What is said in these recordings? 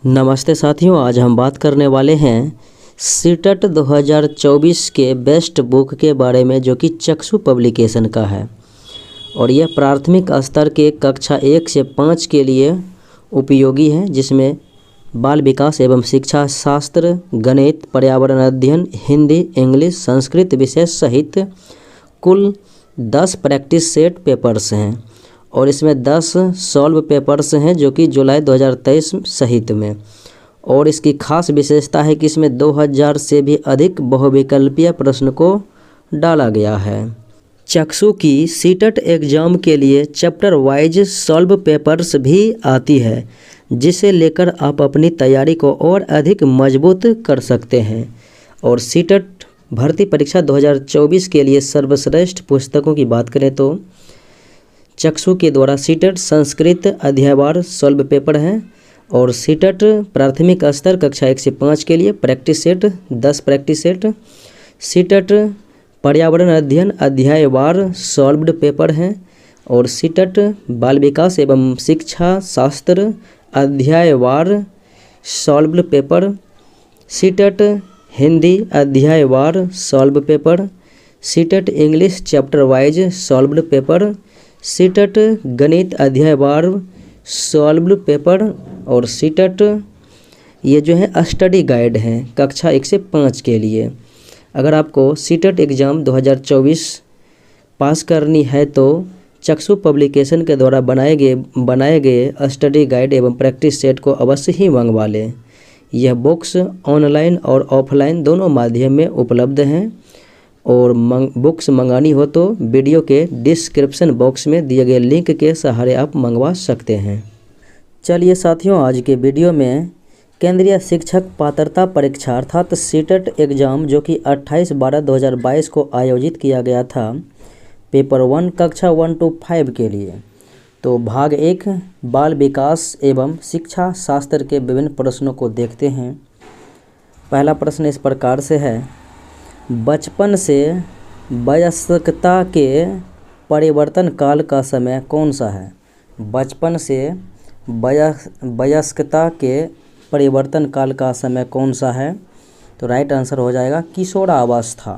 नमस्ते साथियों, आज हम बात करने वाले हैं सीटेट 2024 के बेस्ट बुक के बारे में, जो कि चक्षु पब्लिकेशन का है। और यह प्राथमिक स्तर के कक्षा 1 से 5 के लिए उपयोगी है, जिसमें बाल विकास एवं शिक्षा शास्त्र, गणित, पर्यावरण अध्ययन, हिंदी, इंग्लिश, संस्कृत विषय सहित कुल 10 प्रैक्टिस सेट पेपर्स हैं। और इसमें 10 सॉल्व पेपर्स हैं, जो कि जुलाई 2023 सहित में। और इसकी खास विशेषता है कि इसमें 2000 से भी अधिक बहुविकल्पीय प्रश्न को डाला गया है। चक्षु की सीटेट एग्जाम के लिए चैप्टर वाइज सॉल्व पेपर्स भी आती है, जिसे लेकर आप अपनी तैयारी को और अधिक मजबूत कर सकते हैं। और सीटेट भर्ती परीक्षा 2024 के लिए सर्वश्रेष्ठ पुस्तकों की बात करें तो चक्षु के द्वारा सीटेट संस्कृत अध्यायवार सॉल्व पेपर है। और सीटेट प्राथमिक स्तर कक्षा 1 से 5 के लिए practice set 10 practice set, CTET पर्यावरण अध्ययन अध्यायवार सॉल्व्ड पेपर हैं। और सीटेट बाल विकास एवं शिक्षा शास्त्र अध्यायवार सॉल्व्ड पेपर, सीटेट हिंदी अध्यायवार solve paper, CTET English chapter wise solved paper, CTET गणित अध्यायवार सॉल्व्ड पेपर। और सीटेट ये जो है स्टडी गाइड हैं कक्षा 1 से 5 के लिए। अगर आपको सीटेट एग्ज़ाम 2024 पास करनी है तो चक्षु पब्लिकेशन के द्वारा बनाए गए स्टडी गाइड एवं प्रैक्टिस सेट को अवश्य ही मंगवा लें। यह बुक्स ऑनलाइन और ऑफलाइन दोनों माध्यम में उपलब्ध हैं। और बुक्स मंगानी हो तो वीडियो के डिस्क्रिप्शन बॉक्स में दिए गए लिंक के सहारे आप मंगवा सकते हैं। चलिए साथियों, आज के वीडियो में केंद्रीय शिक्षक पात्रता परीक्षा अर्थात सीटेट एग्ज़ाम, जो कि 28/12/2022 को आयोजित किया गया था, पेपर 1 कक्षा 1 to 5 के लिए। तो भाग 1 बाल विकास एवं शिक्षा शास्त्र के विभिन्न प्रश्नों को देखते हैं। पहला प्रश्न इस प्रकार से है, बचपन से वयस्कता के परिवर्तन काल का समय कौन सा है? बचपन से वयस्कता के परिवर्तन काल का समय कौन सा है? तो राइट आंसर हो जाएगा किशोरावस्था।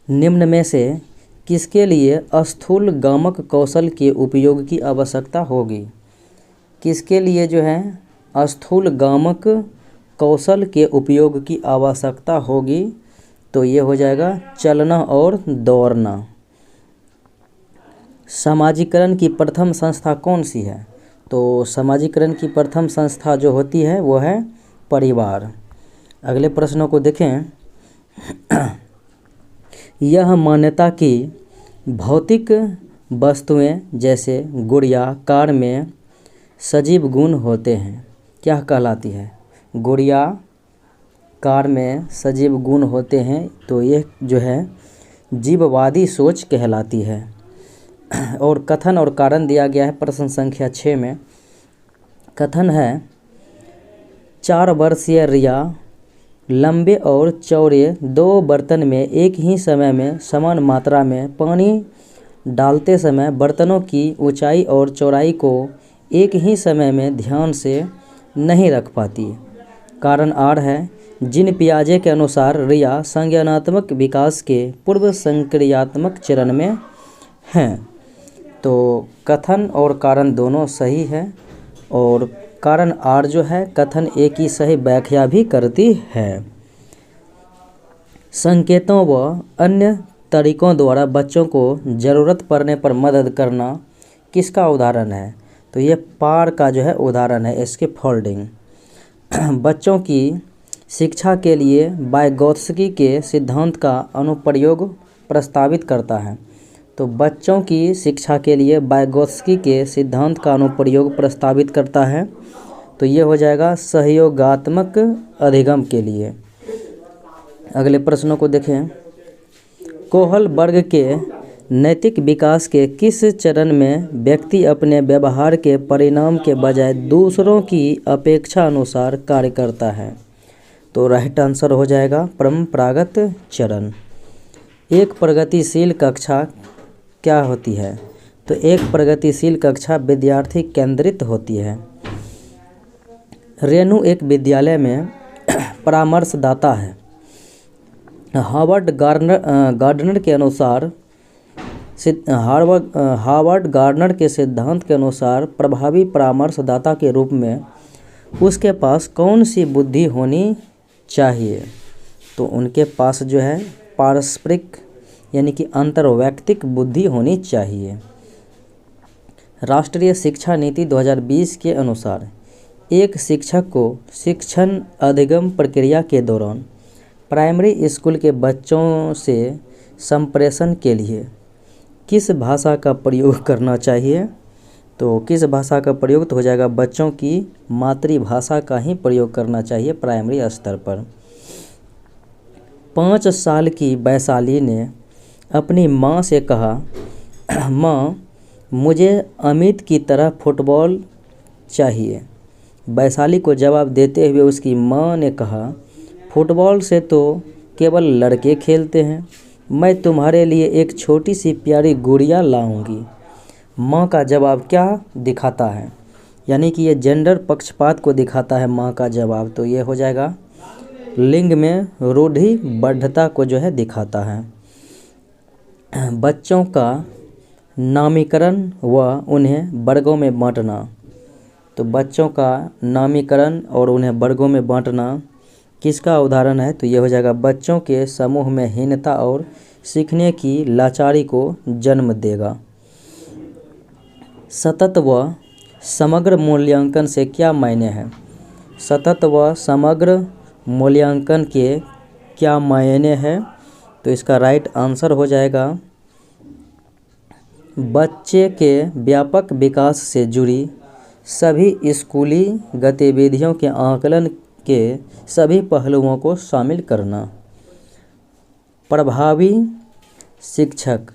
निम्न में से किसके लिए स्थूल गामक कौशल के उपयोग की आवश्यकता होगी? किसके लिए जो है स्थूल गामक कौशल के उपयोग की आवश्यकता होगी? तो ये हो जाएगा चलना और दौड़ना। समाजीकरण की प्रथम संस्था कौन सी है? तो समाजीकरण की प्रथम संस्था जो होती है वो है परिवार। अगले प्रश्नों को देखें। यह मान्यता कि भौतिक वस्तुएं जैसे गुड़िया कार में सजीव गुण होते हैं क्या कहलाती है? गुड़िया कार में सजीव गुण होते हैं, तो ये जो है जीववादी सोच कहलाती है। और कथन और कारण दिया गया है प्रश्न संख्या 6 में। कथन है, 4 वर्षीय रिया लंबे और चौड़े 2 बर्तन में एक ही समय में समान मात्रा में पानी डालते समय बर्तनों की ऊंचाई और चौड़ाई को एक ही समय में ध्यान से नहीं रख पाती। कारण आर है, जिन पियाजे के अनुसार रिया संज्ञानात्मक विकास के पूर्व संक्रियात्मक चरण में हैं। तो कथन और कारण दोनों सही है। और कारण आर जो है कथन ए की सही व्याख्या भी करती है। संकेतों व अन्य तरीकों द्वारा बच्चों को ज़रूरत पड़ने पर मदद करना किसका उदाहरण है? तो ये पार का जो है उदाहरण है, इसके फोल्डिंग। बच्चों की शिक्षा के लिए वाइगोत्स्की के सिद्धांत का अनुप्रयोग प्रस्तावित करता है। तो बच्चों की शिक्षा के लिए वाइगोत्स्की के सिद्धांत का अनुप्रयोग प्रस्तावित करता है। तो ये हो जाएगा सहयोगात्मक अधिगम के लिए। अगले प्रश्नों को देखें। कोहल वर्ग के नैतिक विकास के किस चरण में व्यक्ति अपने व्यवहार के परिणाम के बजाय दूसरों की अपेक्षा अनुसार कार्य करता है? तो राइट आंसर हो जाएगा परंपरागत चरण। एक प्रगतिशील कक्षा क्या होती है? तो एक प्रगतिशील कक्षा विद्यार्थी केंद्रित होती है। रेणु एक विद्यालय में परामर्शदाता है। गार्डनर के अनुसार हार्वर्ड गार्डनर के सिद्धांत के अनुसार प्रभावी परामर्शदाता के रूप में उसके पास कौन सी बुद्धि होनी चाहिए? तो उनके पास जो है पारस्परिक यानी कि अंतर्वैयक्तिक बुद्धि होनी चाहिए। राष्ट्रीय शिक्षा नीति 2020 के अनुसार एक शिक्षक को शिक्षण अधिगम प्रक्रिया के दौरान प्राइमरी स्कूल के बच्चों से संप्रेषण के लिए किस भाषा का प्रयोग करना चाहिए? तो किस भाषा का प्रयोग तो हो जाएगा बच्चों की मातृभाषा का ही प्रयोग करना चाहिए प्राइमरी स्तर पर। 5 साल की वैशाली ने अपनी माँ से कहा, माँ मुझे अमित की तरह फुटबॉल चाहिए। वैशाली को जवाब देते हुए उसकी माँ ने कहा, फुटबॉल से तो केवल लड़के खेलते हैं, मैं तुम्हारे लिए एक छोटी सी प्यारी गुड़िया लाऊंगी। माँ का जवाब क्या दिखाता है? यानी कि ये जेंडर पक्षपात को दिखाता है माँ का जवाब। तो ये हो जाएगा लिंग में रूढ़िबद्धता को जो है दिखाता है। बच्चों का नामीकरण व उन्हें वर्गों में बांटना। तो बच्चों का नामीकरण और उन्हें वर्गों में बांटना किसका उदाहरण है? तो ये हो जाएगा बच्चों के समूह में हीनता और सीखने की लाचारी को जन्म देगा। सतत व समग्र मूल्यांकन से क्या मायने हैं? सतत व समग्र मूल्यांकन के क्या मायने हैं? तो इसका राइट आंसर हो जाएगा बच्चे के व्यापक विकास से जुड़ी सभी स्कूली गतिविधियों के आकलन के सभी पहलुओं को शामिल करना। प्रभावी शिक्षक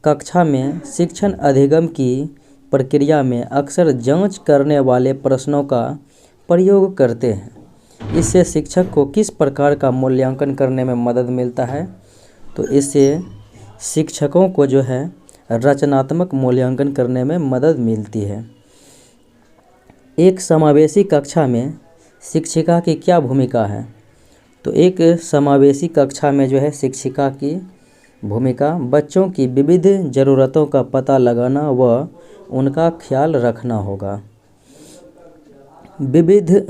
कक्षा में शिक्षण अधिगम की प्रक्रिया में अक्सर जांच करने वाले प्रश्नों का प्रयोग करते हैं। इससे शिक्षक को किस प्रकार का मूल्यांकन करने में मदद मिलता है? तो इससे शिक्षकों को जो है रचनात्मक मूल्यांकन करने में मदद मिलती है। एक समावेशी कक्षा में शिक्षिका की क्या भूमिका है? तो एक समावेशी कक्षा में जो है शिक्षिका की भूमिका बच्चों की विविध ज़रूरतों का पता लगाना व उनका ख्याल रखना होगा। विविध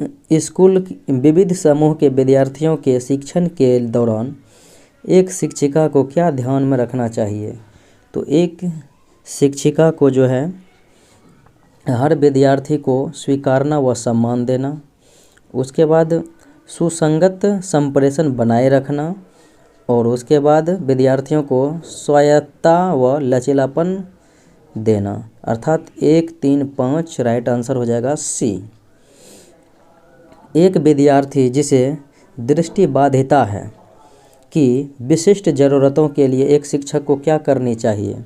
समूह के विद्यार्थियों के शिक्षण के दौरान एक शिक्षिका को क्या ध्यान में रखना चाहिए? तो एक शिक्षिका को जो है हर विद्यार्थी को स्वीकारना व सम्मान देना, उसके बाद सुसंगत संप्रेषण बनाए रखना और उसके बाद विद्यार्थियों को स्वायत्तता व लचीलापन देना। अर्थात 1, 3, 5 राइट आंसर हो जाएगा सी। एक विद्यार्थी जिसे दृष्टिबाधिता है कि विशिष्ट ज़रूरतों के लिए एक शिक्षक को क्या करनी चाहिए?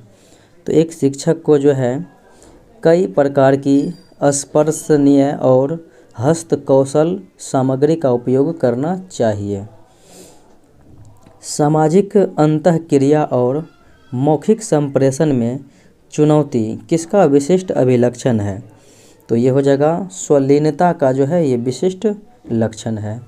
तो एक शिक्षक को जो है कई प्रकार की स्पर्शनीय और हस्त कौशल सामग्री का उपयोग करना चाहिए। सामाजिक अंतःक्रिया और मौखिक संप्रेषण में चुनौती किसका विशिष्ट अभिलक्षण है? तो ये हो जाएगा स्वलीनता का जो है ये विशिष्ट लक्षण है।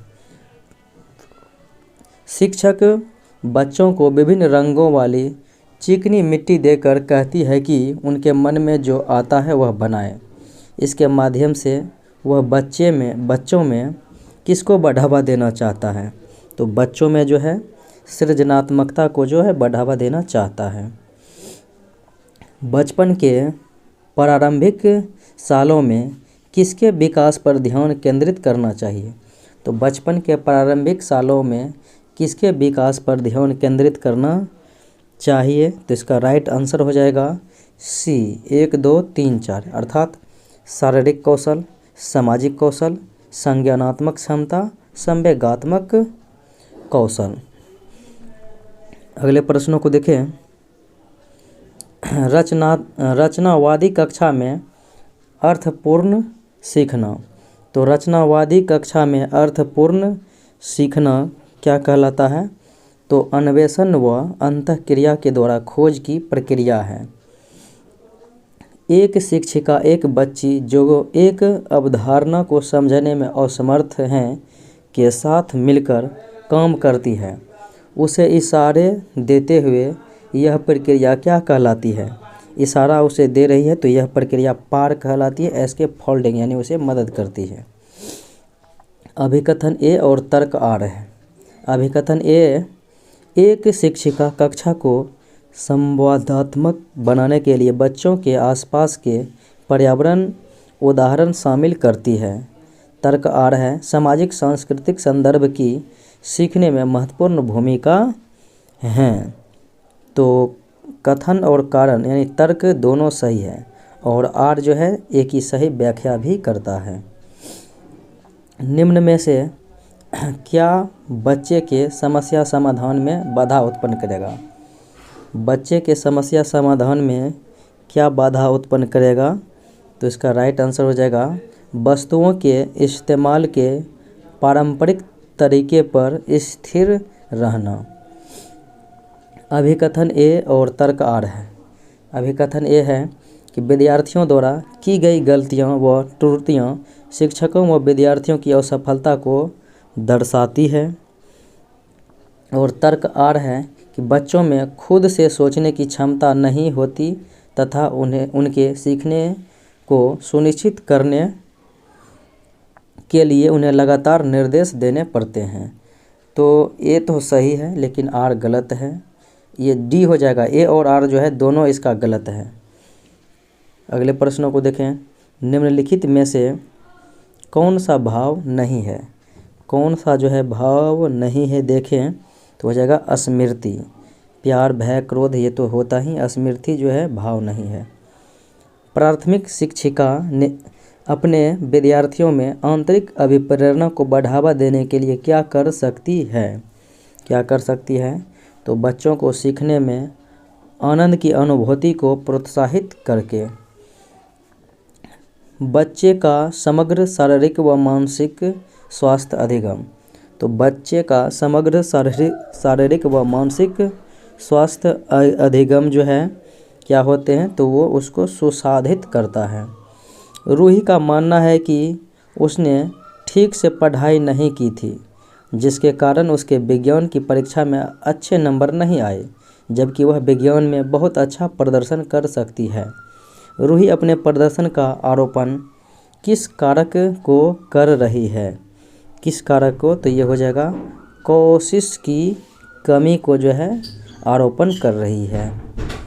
शिक्षक बच्चों को विभिन्न रंगों वाली चिकनी मिट्टी देकर कहती है कि उनके मन में जो आता है वह बनाए। इसके माध्यम से वह बच्चों में किसको बढ़ावा देना चाहता है? तो बच्चों में जो है सृजनात्मकता को जो है बढ़ावा देना चाहता है। बचपन के प्रारंभिक सालों में किसके विकास पर ध्यान केंद्रित करना चाहिए? तो बचपन के प्रारंभिक सालों में किसके विकास पर ध्यान केंद्रित करना चाहिए? तो इसका राइट आंसर हो जाएगा सी 1, 2, 3, 4 अर्थात शारीरिक कौशल, सामाजिक कौशल, संज्ञानात्मक क्षमता, संवेगात्मक कौशल। अगले प्रश्नों को देखें। रचनावादी कक्षा में अर्थपूर्ण सीखना। तो रचनावादी कक्षा में अर्थपूर्ण सीखना क्या कहलाता है? तो अन्वेषण व अंतःक्रिया के द्वारा खोज की प्रक्रिया है। एक शिक्षिका एक बच्ची जो एक अवधारणा को समझने में असमर्थ हैं के साथ मिलकर काम करती है, उसे इशारे देते हुए यह प्रक्रिया क्या कहलाती है? इशारा उसे दे रही है तो यह प्रक्रिया पार कहलाती है। एस्के फोल्डिंग यानी उसे मदद करती है। अभिकथन ए और तर्क आर है। अभिकथन ए, एक शिक्षिका कक्षा को संवादात्मक बनाने के लिए बच्चों के आसपास के पर्यावरण उदाहरण शामिल करती है। तर्क आर है, सामाजिक सांस्कृतिक संदर्भ की सीखने में महत्वपूर्ण भूमिका है। तो कथन और कारण यानी तर्क दोनों सही है और आर जो है एक ही सही व्याख्या भी करता है। निम्न में से क्या बच्चे के समस्या समाधान में बाधा उत्पन्न करेगा? बच्चे के समस्या समाधान में क्या बाधा उत्पन्न करेगा? तो इसका राइट आंसर हो जाएगा वस्तुओं के इस्तेमाल के पारंपरिक तरीके पर स्थिर रहना। अभिकथन ए और तर्क आर है। अभिकथन ए है कि विद्यार्थियों द्वारा की गई गलतियां व त्रुटियां शिक्षकों व विद्यार्थियों की असफलता को दर्शाती है। और तर्क आर है कि बच्चों में खुद से सोचने की क्षमता नहीं होती तथा उन्हें उनके सीखने को सुनिश्चित करने के लिए उन्हें लगातार निर्देश देने पड़ते हैं। तो ए तो सही है लेकिन आर गलत है, ये डी हो जाएगा। ए और आर जो है दोनों इसका गलत है। अगले प्रश्नों को देखें। निम्नलिखित में से कौन सा भाव नहीं है? कौन सा जो है भाव नहीं है देखें तो हो जाएगा अस्मृति। प्यार, भय, क्रोध ये तो होता ही, अस्मृति जो है भाव नहीं है। प्राथमिक शिक्षिका ने अपने विद्यार्थियों में आंतरिक अभिप्रेरणा को बढ़ावा देने के लिए क्या कर सकती है? क्या कर सकती है? तो बच्चों को सीखने में आनंद की अनुभूति को प्रोत्साहित करके। बच्चे का समग्र शारीरिक व मानसिक स्वास्थ्य अधिगम। तो बच्चे का समग्र शारीरिक व मानसिक स्वास्थ्य अधिगम जो है क्या होते हैं? तो वो उसको सुसाधित करता है। रूही का मानना है कि उसने ठीक से पढ़ाई नहीं की थी जिसके कारण उसके विज्ञान की परीक्षा में अच्छे नंबर नहीं आए, जबकि वह विज्ञान में बहुत अच्छा प्रदर्शन कर सकती है। रूही अपने प्रदर्शन का आरोपण किस कारक को कर रही है? किस कारक को? तो ये हो जाएगा कोशिश की कमी को जो है आरोपण कर रही है।